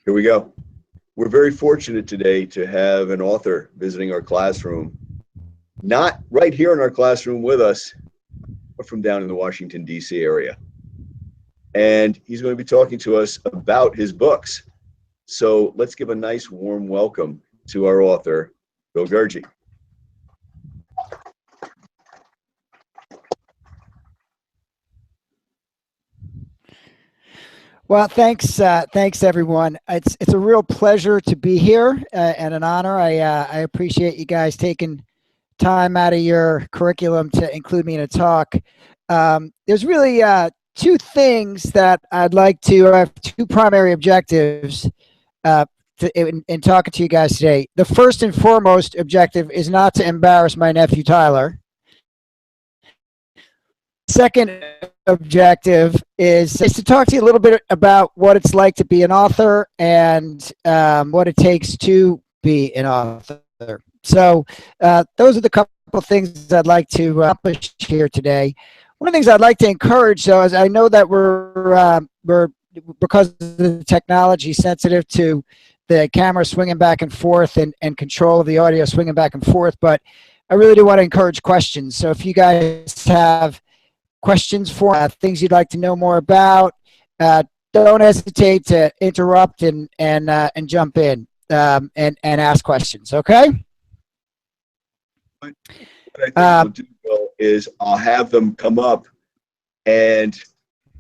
Here we go. We're very fortunate today to have an author visiting our classroom, not right here in our classroom with us, but from down in the Washington, D.C. area. And he's going to be talking to us about his books. So let's give a nice warm welcome to our author, Bill Gourgey. Well, thanks everyone. It's a real pleasure to be here and an honor. I appreciate you guys taking time out of your curriculum to include me in a talk. There's really two things that I'd like to. I have two primary objectives in talking to you guys today. The first and foremost objective is not to embarrass my nephew Tyler. Second objective is to talk to you a little bit about what it's like to be an author and what it takes to be an author. So those are the couple things I'd like to accomplish here today. One of the things I'd like to encourage, though, is I know that we're because of the technology sensitive to the camera swinging back and forth and control of the audio swinging back and forth, but I really do want to encourage questions. So if you guys have questions for things you'd like to know more about, don't hesitate to interrupt and jump in and ask questions. Okay. What I think we'll do, Bill, is I'll have them come up and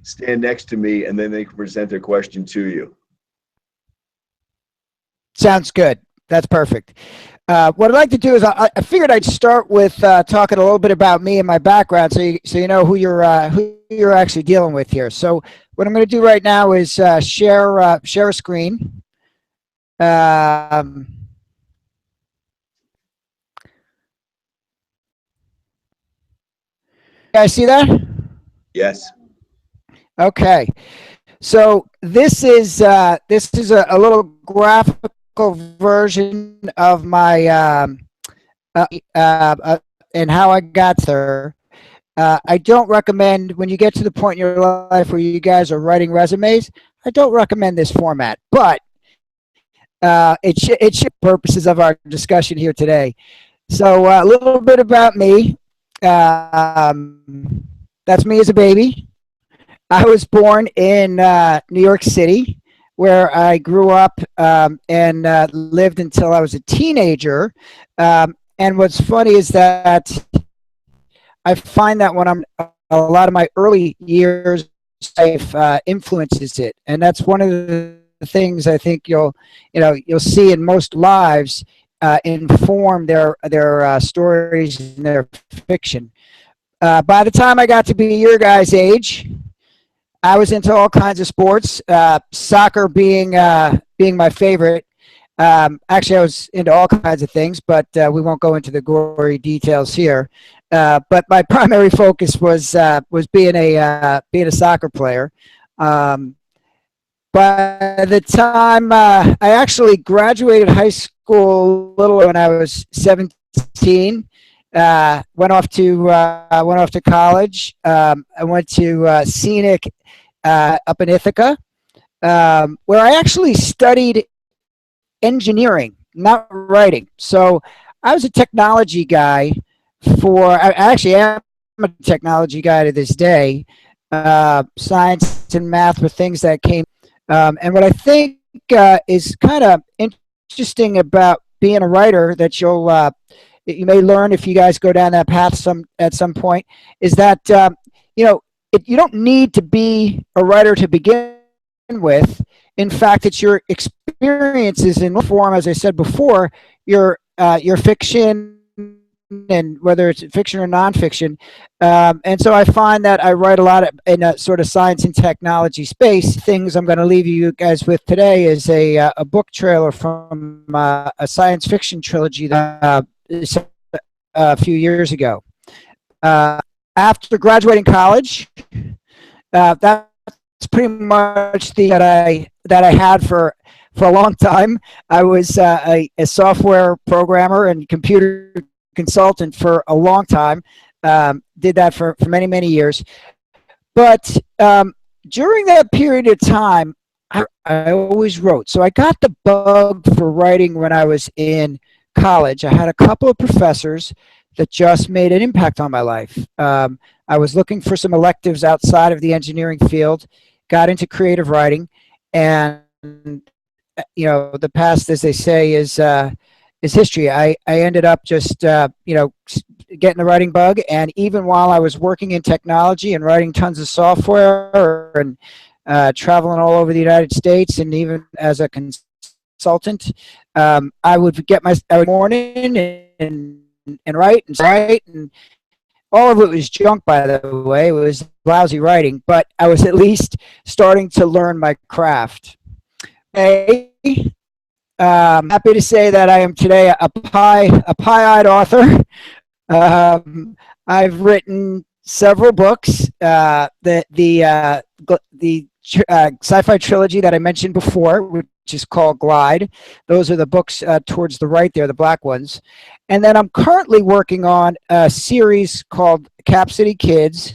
stand next to me, and then they can present their question to you. Sounds good. That's perfect. What I'd like to do is I figured I'd start with talking a little bit about me and my background, so you know who you're actually dealing with here. So what I'm going to do right now is share a screen. You guys see that? Yes. Okay. So this is a little graphical version of my and how I got there. I don't recommend, when you get to the point in your life where you guys are writing resumes, I don't recommend this format, but it should purposes of our discussion here today. So a little bit about me. That's me as a baby. I was born in New York City, where I grew up and lived until I was a teenager. And what's funny is that I find that when a lot of my early years life influences it, and that's one of the things I think you'll see in most lives inform their stories and their fiction. By the time I got to be your guys' age, I was into all kinds of sports, soccer being my favorite. Actually, I was into all kinds of things, but we won't go into the gory details here. But my primary focus was being a soccer player. By the time I actually graduated high school a little when I was 17. Went off to college. I went to Scenic up in Ithaca, where I actually studied engineering, not writing. So I was a technology guy I actually am a technology guy to this day. Science and math were things that came. And what I think is kind of interesting about being a writer that you may learn if you guys go down that path at some point, is that you don't need to be a writer to begin with. In fact, it's your experiences in form, as I said before, your fiction, and whether it's fiction or nonfiction. And so I find that I write a lot in a sort of science and technology space. Things I'm going to leave you guys with today is a book trailer from a science fiction trilogy that a few years ago. After graduating college, that's pretty much that I had for a long time. I was a software programmer and computer consultant for a long time. Did that for many years. But during that period of time, I always wrote. So I got the bug for writing when I was in college. I had a couple of professors that just made an impact on my life. I was looking for some electives outside of the engineering field, got into creative writing, and the past, as they say, is history. I ended up just getting the writing bug, and even while I was working in technology and writing tons of software and traveling all over the United States, and even as a consultant, I would morning and write, and all of it was junk, by the way. It was lousy writing, but I was at least starting to learn my craft. Hey, happy to say that I am today a pie-eyed author. I've written several books. The sci-fi trilogy that I mentioned before, which is called Glide. Those are the books towards the right there, the black ones. And then I'm currently working on a series called Cap City Kids,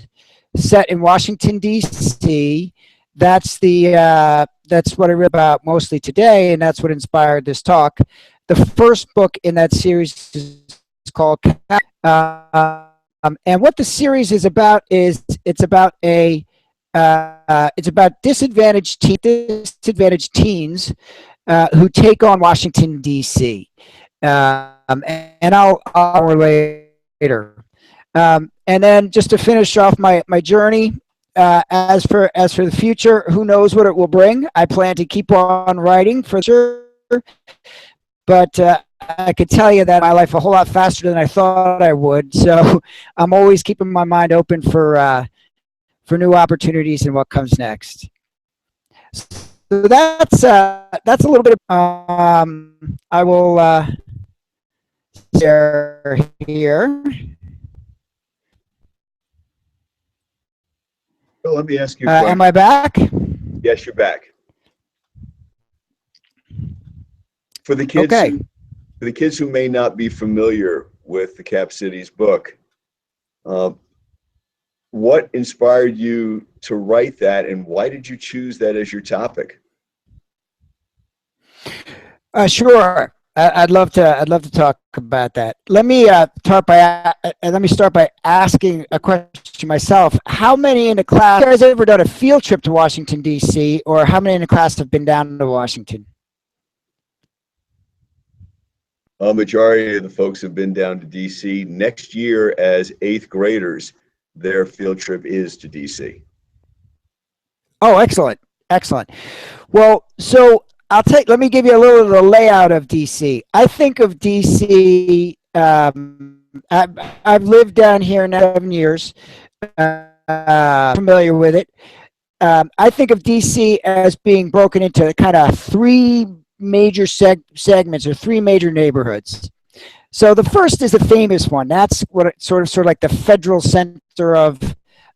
set in Washington, D.C. That's what I read about mostly today, and that's what inspired this talk. The first book in that series is called and what the series is about is it's about disadvantaged teens who take on Washington, D.C. And I'll later. And then just to finish off my journey, as for the future, who knows what it will bring? I plan to keep on writing for sure, but I could tell you that my life a whole lot faster than I thought I would. So I'm always keeping my mind open for new opportunities and what comes next. So that's a little bit of, I will share here. Well, let me ask you a question. Am I back? Yes, you're back. For the kids, Okay. For the kids who may not be familiar with the Cap Cities book, what inspired you to write that, and why did you choose that as your topic? Sure. I'd love to talk about that. Let me start by asking a question myself. How many in the class have you guys ever done a field trip to Washington, D.C., or how many in the class have been down to Washington? A majority of the folks have been down to DC. Next year, as 8th graders, their field trip is to DC. Oh, excellent. Well, so let me give you a little of the layout of DC. I think of DC, I've lived down here now 7 years, familiar with it. I think of DC as being broken into kind of three major segments, or three major neighborhoods. So the first is the famous one. That's what sort of like the federal center of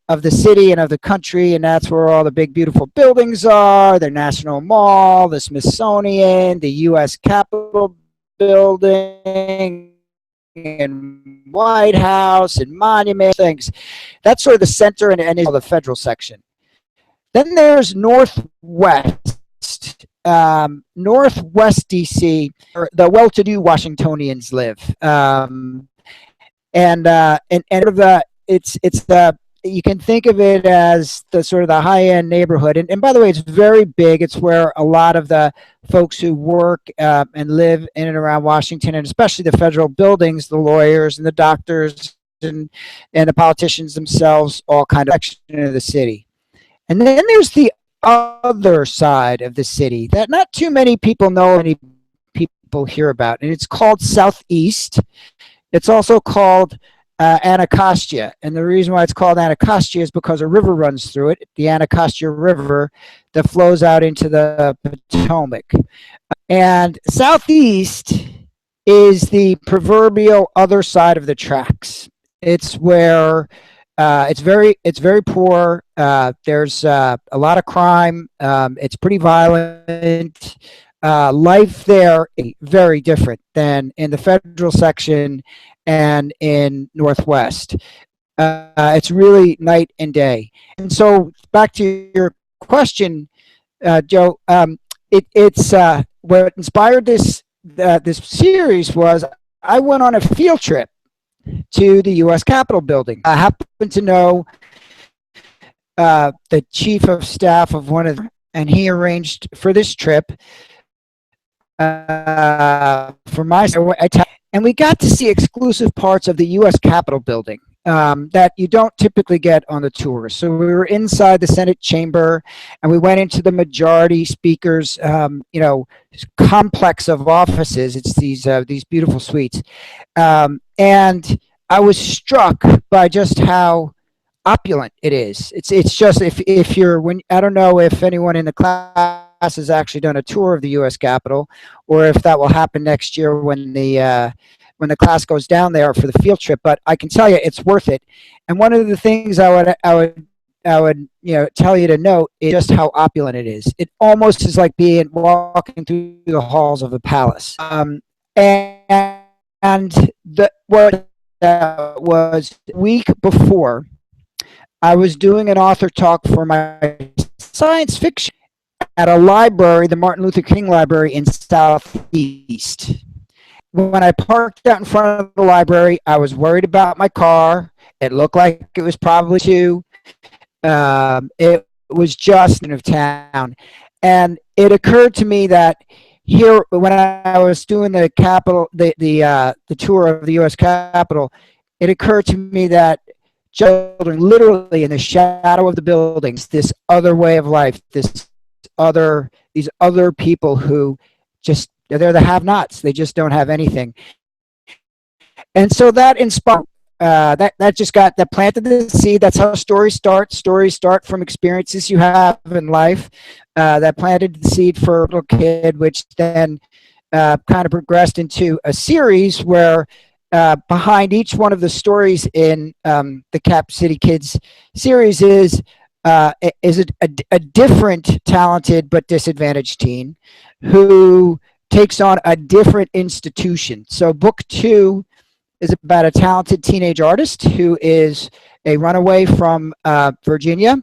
the city and of the country, and that's where all the big beautiful buildings are: the National Mall, the Smithsonian, the U.S. Capitol building, and White House, and monument things. That's sort of the center and the federal section. Then there's Northwest. Northwest DC, the well-to-do Washingtonians live, and it's the, you can think of it as the sort of the high-end neighborhood. And by the way, it's very big. It's where a lot of the folks who work and live in and around Washington, and especially the federal buildings, the lawyers and the doctors and the politicians themselves, all kind of section of the city. And then there's the other side of the city that not too many people know, any people hear about, and it's called Southeast. It's also called Anacostia, and the reason why it's called Anacostia is because a river runs through it, the Anacostia River, that flows out into the Potomac. And Southeast is the proverbial other side of the tracks. It's where it's very poor. There's a lot of crime. It's pretty violent. Life there is very different than in the federal section and in Northwest. It's really night and day. And so back to your question, Joe. It's what inspired this series was I went on a field trip to the U.S. Capitol building. I happen to know the chief of staff of one of, and he arranged for this trip for my, and we got to see exclusive parts of the U.S. Capitol building that you don't typically get on the tour. So we were inside the Senate chamber, and we went into the majority speaker's, complex of offices. It's these beautiful suites, and I was struck by just how opulent it is. It's just if you're when I don't know if anyone in the class has actually done a tour of the U.S. Capitol, or if that will happen next year when the class goes down there for the field trip. But I can tell you, it's worth it. And one of the things I would tell you to note is just how opulent it is. It almost is like being walking through the halls of a palace. And the what was a week before, I was doing an author talk for my science fiction at a library, the Martin Luther King Library in Southeast. When I parked out in front of the library, I was worried about my car. It looked like it was probably too. It was just in of town, and it occurred to me that here, when I was doing the Capitol, the tour of the U.S. Capitol, it occurred to me that children, literally in the shadow of the buildings, this other way of life, these other people who just they're the have-nots. They just don't have anything, and so that inspired. That planted the seed. That's how stories start. Stories start from experiences you have in life. That planted the seed for a little kid, which then kind of progressed into a series where behind each one of the stories in the Cap City Kids series is a different talented but disadvantaged teen who takes on a different institution. So book 2 is about a talented teenage artist who is a runaway from Virginia,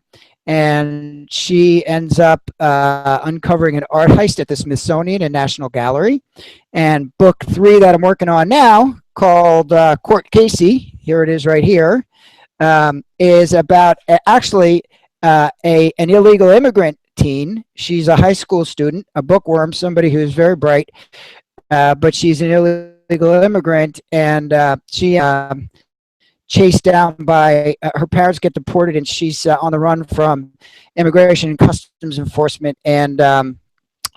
and she ends up uncovering an art heist at the Smithsonian and National Gallery. And book 3 that I'm working on now, called Court Casey, here it is right here, is about actually an illegal immigrant teen. She's a high school student, a bookworm, somebody who's very bright, but she's an illegal immigrant, and she chased down by her parents get deported, and she's on the run from immigration and customs enforcement, and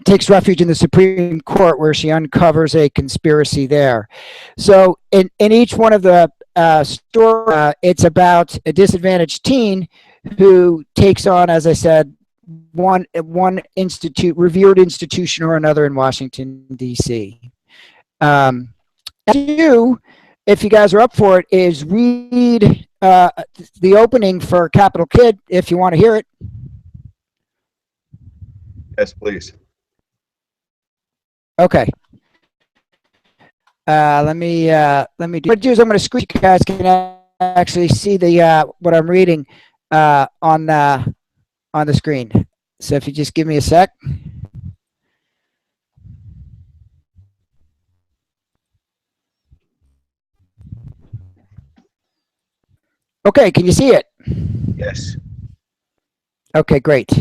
takes refuge in the Supreme Court, where she uncovers a conspiracy there. So in each one of the stories, it's about a disadvantaged teen who takes on, as I said, one revered institution or another in Washington, D.C. Do, if you guys are up for it, is read the opening for Capital Kid if you want to hear it. Yes, please. Okay. Let me do. What I'm going to do is screen. You guys can actually see the what I'm reading on the screen. So if you just give me a sec. Okay, can you see it? Yes. Okay, great.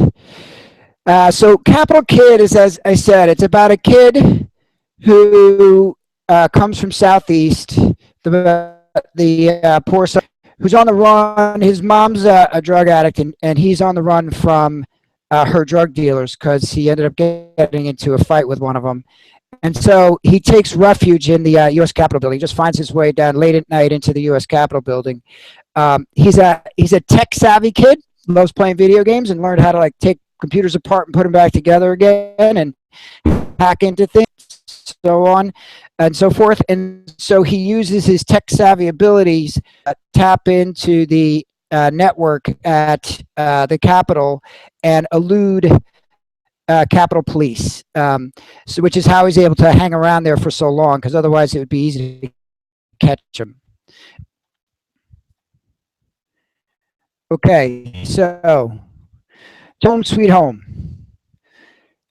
So Capital Kid is, as I said, it's about a kid who comes from Southeast, the poor son, who's on the run. His mom's a drug addict, and he's on the run from her drug dealers because he ended up getting into a fight with one of them. And so he takes refuge in the U.S. Capitol building. He just finds his way down late at night into the U.S. Capitol building. He's a tech savvy kid, loves playing video games, and learned how to take computers apart and put them back together again and hack into things, so on and so forth. And so he uses his tech savvy abilities tap into the network at the Capitol and elude Capitol Police, so which is how he's able to hang around there for so long, because otherwise it would be easy to catch him. Okay, so Home Sweet Home.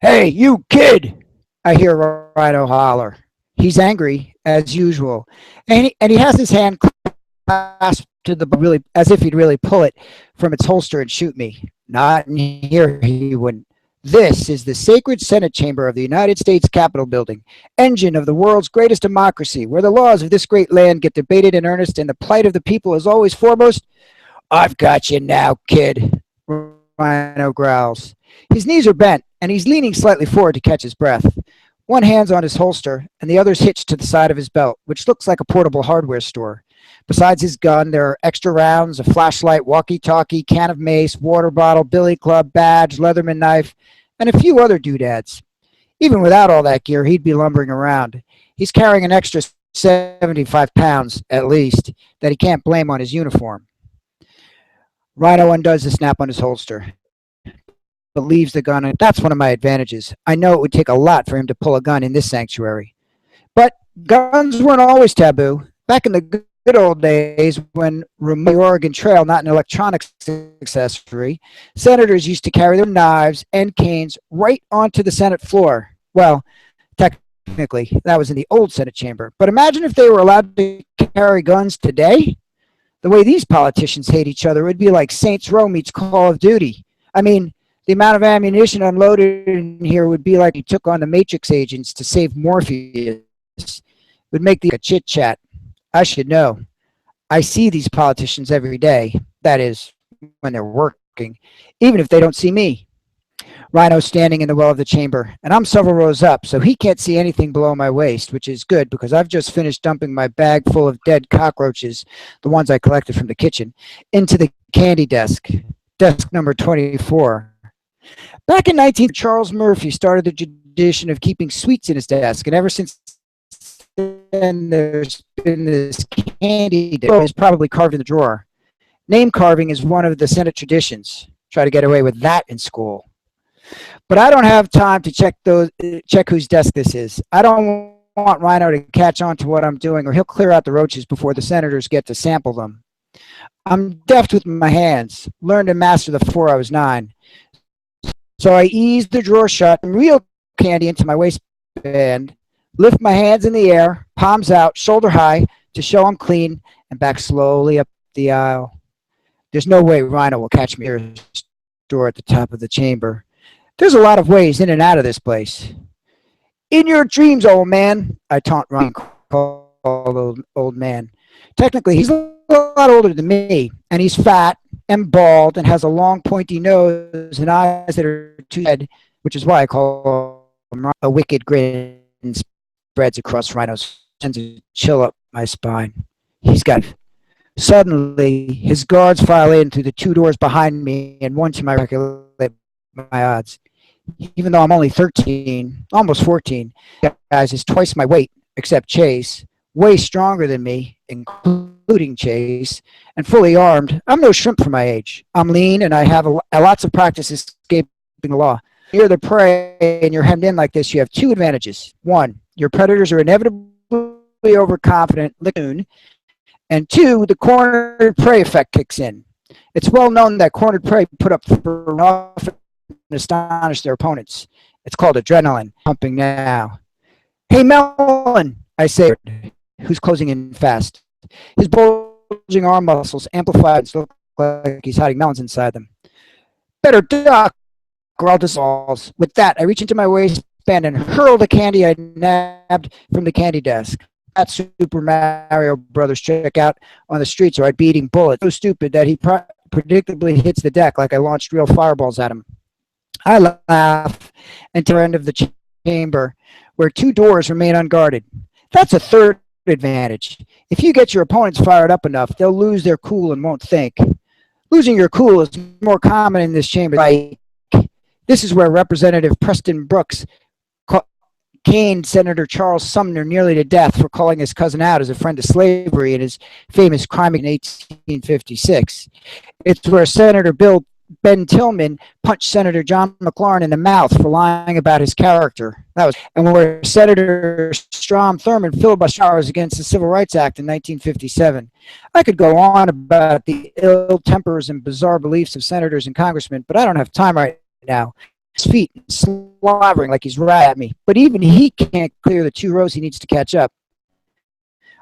"Hey, you kid!" I hear Rhino holler. He's angry as usual, and he has his hand clasped to the really as if he'd really pull it from its holster and shoot me. Not in here, he wouldn't. This is the sacred Senate chamber of the United States Capitol building, engine of the world's greatest democracy, where the laws of this great land get debated in earnest and the plight of the people is always foremost. I've got you now, kid, Rhino growls. His knees are bent, and he's leaning slightly forward to catch his breath. One hand's on his holster, and the other's hitched to the side of his belt, which looks like a portable hardware store. Besides his gun, there are extra rounds, a flashlight, walkie-talkie, can of mace, water bottle, billy club, badge, Leatherman knife, and a few other doodads. Even without all that gear, he'd be lumbering around. He's carrying an extra 75 pounds, at least, that he can't blame on his uniform. Rhino undoes the snap on his holster, but leaves the gun. That's one of my advantages. I know it would take a lot for him to pull a gun in this sanctuary. But guns weren't always taboo. Back in the good old days, when removing the Oregon Trail, not an electronics accessory, senators used to carry their knives and canes right onto the Senate floor. Well, technically, that was in the old Senate chamber. But imagine if they were allowed to carry guns today. The way these politicians hate each other would be like Saints Row meets Call of Duty. I mean, the amount of ammunition unloaded in here would be like he took on the Matrix agents to save Morpheus. It would make the a chit chat. I should know. I see these politicians every day. That is, when they're working, even if they don't see me. Rhino's standing in the well of the chamber, and I'm several rows up, so he can't see anything below my waist, which is good because I've just finished dumping my bag full of dead cockroaches, the ones I collected from the kitchen, into the candy desk, desk number 24. Back in 19, Charles Murphy started the tradition of keeping sweets in his desk, and ever since then, there's been this candy desk. It's probably carved in the drawer. Name carving is one of the Senate traditions. Try to get away with that in school. But I don't have time to check whose desk this is. I don't want Rhino to catch on to what I'm doing, or he'll clear out the roaches before the senators get to sample them. I'm deft with my hands, learned to master them before I was 9. So I ease the drawer shut and reel candy into my waistband, lift my hands in the air, palms out, shoulder high, to show I'm clean, and back slowly up the aisle. There's no way Rhino will catch me at the door at the top of the chamber. There's a lot of ways in and out of this place. In your dreams, old man, I taunt Rhino, called old man. Technically, he's a lot older than me, and he's fat and bald and has a long pointy nose and eyes that are too red, which is why I call him a wicked grin spreads across Rhino's, sends a chill up my spine. He's got. Suddenly, his guards file in through the 2 doors behind me, and one to my calculate my odds. Even though I'm only 13, almost 14, guys is twice my weight, except Chase, way stronger than me, including Chase, and fully armed. I'm no shrimp for my age. I'm lean, and I have lots of practice escaping the law. You're the prey, and you're hemmed in like this. You have 2 advantages. 1, your predators are inevitably overconfident, lagoon. And 2, the cornered prey effect kicks in. It's well known that cornered prey put up for often astonish their opponents. It's called adrenaline pumping now. Hey, Melon, I say, who's closing in fast. His bulging arm muscles amplify and look like he's hiding melons inside them. Better duck, or I'll dissolve. With that, I reach into my waistband and hurl the candy I nabbed from the candy desk. That Super Mario Brothers trick out on the streets, or I'd be eating bullets. So stupid that he predictably hits the deck like I launched real fireballs at him. I laugh and to the end of the chamber, where 2 doors remain unguarded. That's a 3rd advantage. If you get your opponents fired up enough, they'll lose their cool and won't think. Losing your cool is more common in this chamber. Like, this is where Representative Preston Brooks caned Senator Charles Sumner nearly to death for calling his cousin out as a friend of slavery in his famous crime in 1856. It's where Senator Ben Tillman punched Senator John McLaurin in the mouth for lying about his character. And where Senator Strom Thurmond filibustered powers against the Civil Rights Act in 1957. I could go on about the ill tempers and bizarre beliefs of senators and congressmen, but I don't have time right now. his feet, slobbering like he's right at me. But even he can't clear the 2 rows he needs to catch up.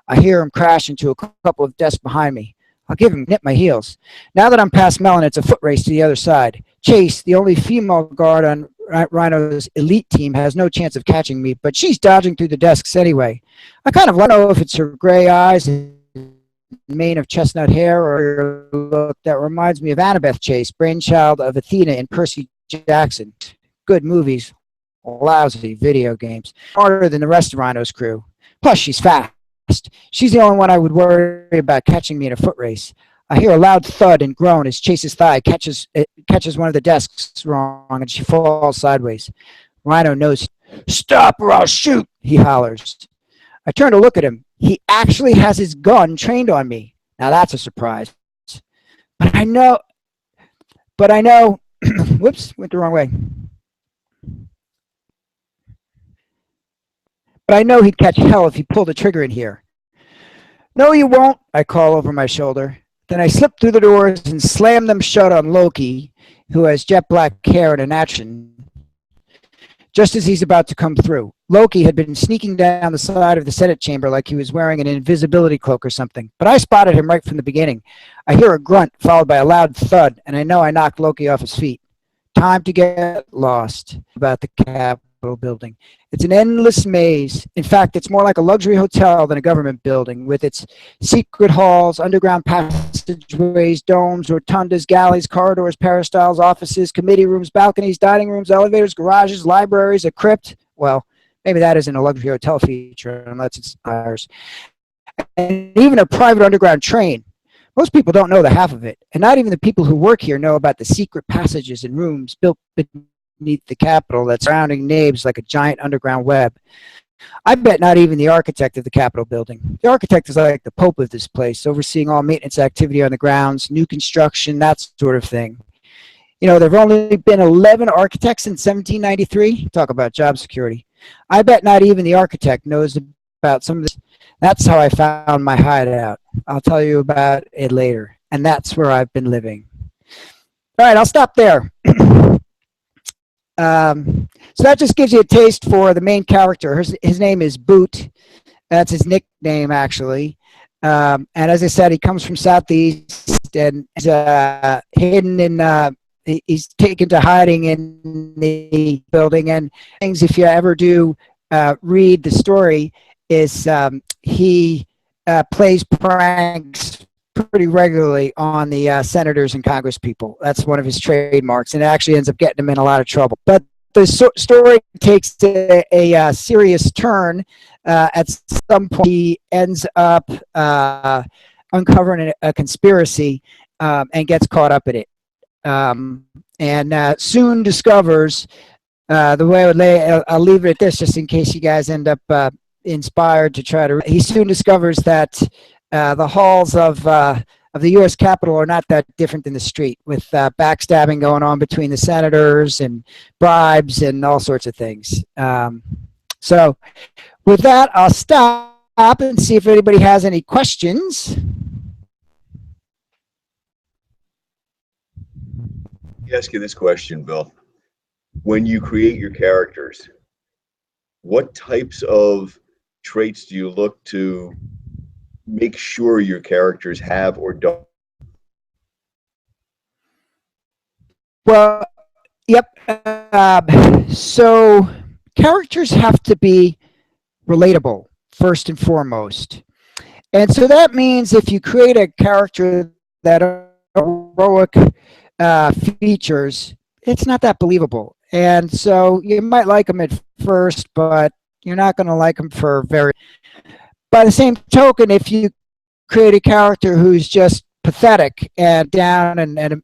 I hear him crash into a couple of desks behind me. I'll give him nip my heels. Now that I'm past Mellon, it's a foot race to the other side. Chase, the only female guard on Rhino's elite team, has no chance of catching me, but she's dodging through the desks anyway. I kind of know if it's her gray eyes and mane of chestnut hair or a look that reminds me of Annabeth Chase, brainchild of Athena and Percy Jackson. Good movies, lousy video games. Harder than the rest of Rhino's crew. Plus, she's fast. She's the only one I would worry about catching me in a foot race. I hear a loud thud and groan as Chase's thigh catches one of the desks wrong and she falls sideways. Rhino knows. Stop or I'll shoot, he hollers. I turn to look at him. He actually has his gun trained on me. Now that's a surprise. But I know, whoops, went the wrong way. But I know he'd catch hell if he pulled the trigger in here. No, you won't, I call over my shoulder. Then I slip through the doors and slam them shut on Loki, who has jet black hair and an action, just as he's about to come through. Loki had been sneaking down the side of the Senate chamber like he was wearing an invisibility cloak or something, but I spotted him right from the beginning. I hear a grunt followed by a loud thud, and I know I knocked Loki off his feet. Time to get lost about the Capitol building. It's an endless maze. In fact, it's more like a luxury hotel than a government building, with its secret halls, underground passageways, domes, rotundas, galleys, corridors, peristyles, offices, committee rooms, balconies, dining rooms, elevators, garages, libraries, a crypt. Well, maybe that isn't a luxury hotel feature unless it's ours. And even a private underground train. Most people don't know the half of it, and not even the people who work here know about the secret passages and rooms built beneath the Capitol that's surrounding Nabes like a giant underground web. I bet not even the architect of the Capitol building. The architect is like the pope of this place, overseeing all maintenance activity on the grounds, new construction, that sort of thing. You know, there have only been 11 architects since 1793. Talk about job security. I bet not even the architect knows about some of this. That's how I found my hideout. I'll tell you about it later. And that's where I've been living. All right, I'll stop there. So that just gives you a taste for the main character. His name is Boot. That's his nickname, actually. And as I said, he comes from Southeast and is hidden in, he's taken to hiding in the building. And things, if you ever do read the story, is he plays pranks pretty regularly on the senators and Congress people. That's one of his trademarks, and it actually ends up getting him in a lot of trouble. But the story takes a serious turn. At some point, he ends up uncovering a conspiracy and gets caught up in it. And soon discovers, the way I would I'll leave it at this just in case you guys end up inspired to try to. He soon discovers that the halls of the U.S. Capitol are not that different than the street, with backstabbing going on between the senators and bribes and all sorts of things. So with that, I'll stop and see if anybody has any questions. Let me ask you this question, Bill. When you create your characters, what types of traits do you look to make sure your characters have or don't? Well, yep. So characters have to be relatable first and foremost. And so that means if you create a character that heroic features, it's not that believable. And so you might like them at first, but you're not going to like them for very. By the same token, if you create a character who's just pathetic and down and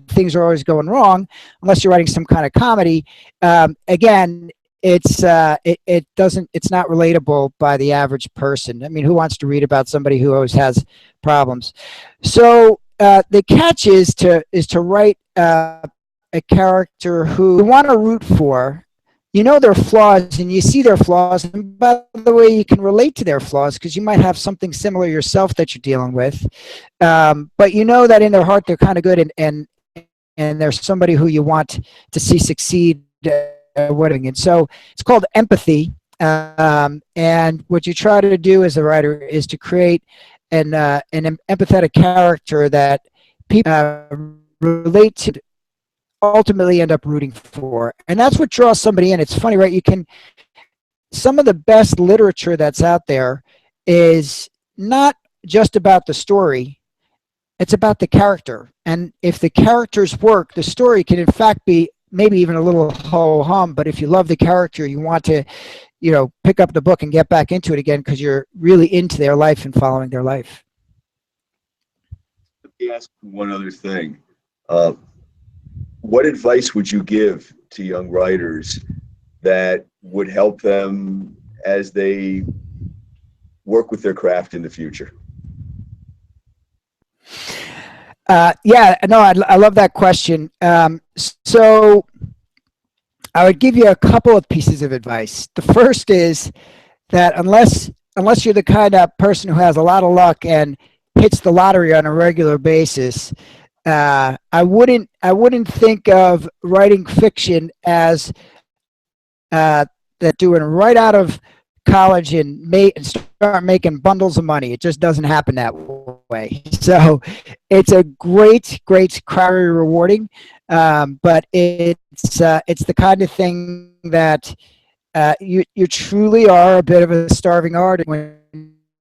things are always going wrong, unless you're writing some kind of comedy, again, it's not relatable by the average person. I mean, who wants to read about somebody who always has problems? So the catch is to write a character who you want to root for. You know their flaws and you see their flaws, and by the way, you can relate to their flaws because you might have something similar yourself that you're dealing with. But you know that in their heart they're kind of good, and and there's somebody who you want to see succeed. And so it's called empathy. And what you try to do as a writer is to create an empathetic character that people relate to, ultimately end up rooting for. And that's what draws somebody in. It's funny, right? Some of the best literature that's out there is not just about the story, it's about the character. And if the characters work, the story can in fact be maybe even a little ho-hum, but if you love the character, you want to, pick up the book and get back into it again because you're really into their life and following their life. Let me ask one other thing. What advice would you give to young writers that would help them as they work with their craft in the future? I love that question. So I would give you a couple of pieces of advice. The first is that unless you're the kind of person who has a lot of luck and hits the lottery on a regular basis, I wouldn't think of writing fiction as that doing right out of college and start making bundles of money. It just doesn't happen that way. So it's a great career rewarding, but it's the kind of thing that you truly are a bit of a starving artist when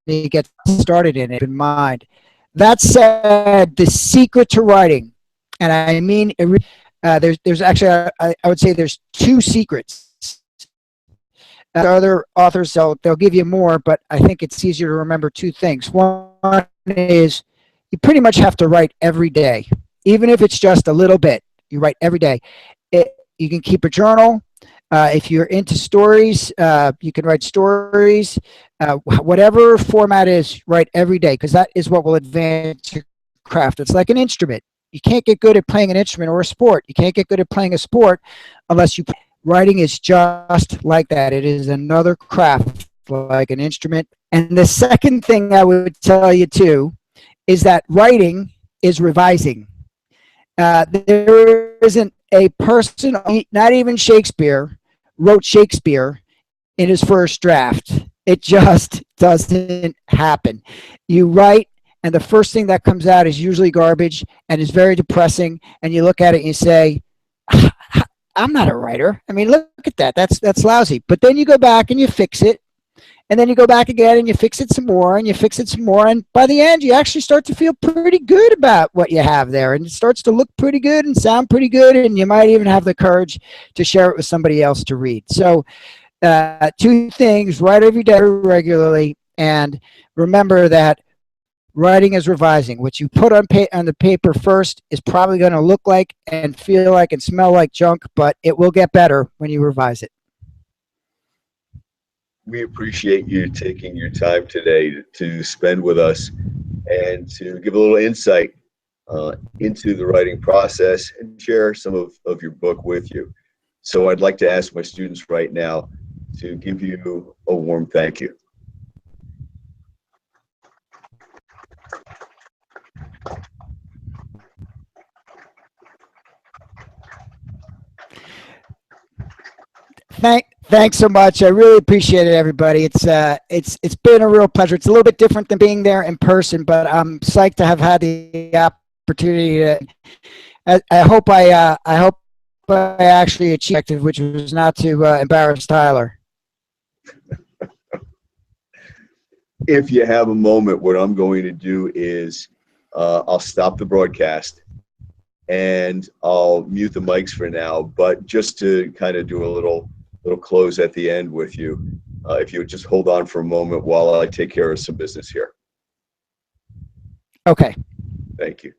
you get started in it. In mind. That said, the secret to writing, and I mean, there's actually I would say there's two secrets. Other authors, they'll give you more, but I think it's easier to remember two things. One is you pretty much have to write every day, even if it's just a little bit. You write every day. You can keep a journal. If you're into stories, you can write stories. Whatever format is, write every day, because that is what will advance your craft. It's like an instrument. You can't get good at playing an instrument or a sport. You can't get good at playing a sport unless you. Writing is just like that. It is another craft, like an instrument. And the second thing I would tell you too is that writing is revising. There isn't a person, not even Shakespeare, wrote Shakespeare in his first draft. It just doesn't happen. You write, and the first thing that comes out is usually garbage and is very depressing. And you look at it and you say, I'm not a writer. I mean, look at that. That's lousy. But then you go back and you fix it. And then you go back again and you fix it some more and you fix it some more. And by the end, you actually start to feel pretty good about what you have there. And it starts to look pretty good and sound pretty good. And you might even have the courage to share it with somebody else to read. So two things: write every day regularly. And remember that writing is revising. What you put on the paper first is probably going to look like and feel like and smell like junk, but it will get better when you revise it. We appreciate you taking your time today to spend with us and to give a little insight into the writing process and share some of your book with you. So I'd like to ask my students right now to give you a warm thank you. Thanks so much. I really appreciate it, everybody. It's been a real pleasure. It's a little bit different than being there in person, but I'm psyched to have had the opportunity to. I hope I actually achieved it, which was not to embarrass Tyler. If you have a moment, what I'm going to do is I'll stop the broadcast and I'll mute the mics for now, but just to kind of do a little close at the end with you, if you would just hold on for a moment while I take care of some business here. Okay. Thank you.